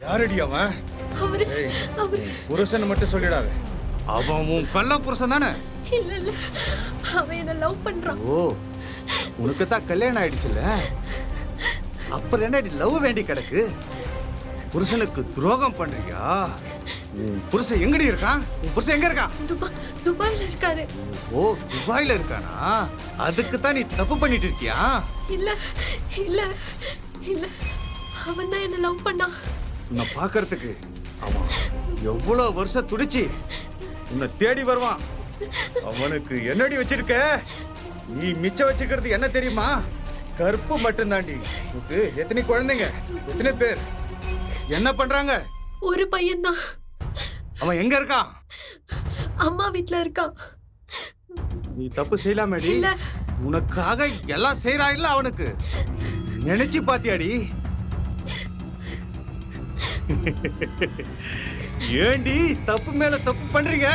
யாரடி அவன்? அவரு ஏய், அவரு புருஷன் மட்டும் சொல்லிடாத. அவன் உன் கள்ள புருஷன் தானே? இல்ல இல்ல அவன் என்ன லவ் பண்றான். ஓ, உனக்கு தான் கல்யாணம் ஆயிடுச்சுல்ல, அப்புறம் என்னடி லவ் வேண்டி கிடக்கு? புருஷனுக்கு துரோகம் பண்றியா? உன் புருஷன் எங்கடி இருக்கான்? உன் புருஷன் எங்க இருக்கான்? துபாயில இருக்காரு. ஓ, துபாயில இருக்கானா? அதுக்கு தான் நீ தப்பு பண்ணிட்டு இருக்கியா? இல்ல இல்ல இல்ல அவன் தான் என்ன லவ் பண்ணான். உன்னை பாக்குறதுக்கு அவன் எவ்வளவு வருஷம் துடிச்சு உன்னை தேடி வருவான். அவனுக்கு என்னடி வச்சிருக்க? நீ மிச்சம் வச்சுக்கிறது என்ன தெரியுமா? கருப்பு மட்டும்தாண்டி. உனக்கு எத்தனை குழந்தைங்க, எத்தனை பேர், என்ன பண்றாங்க? ஒரு பையன் தான். அவன் எங்க இருக்கான்? அம்மா வீட்ல இருக்கான். நீ தப்பு செய்யலாமேடி. இல்ல. உனக்காக எல்லாம் செய்யறா இல்ல அவனுக்கு. நினைச்சு பாத்தியாடி? ஏண்டி தப்பு மேல தப்பு பண்றீங்க?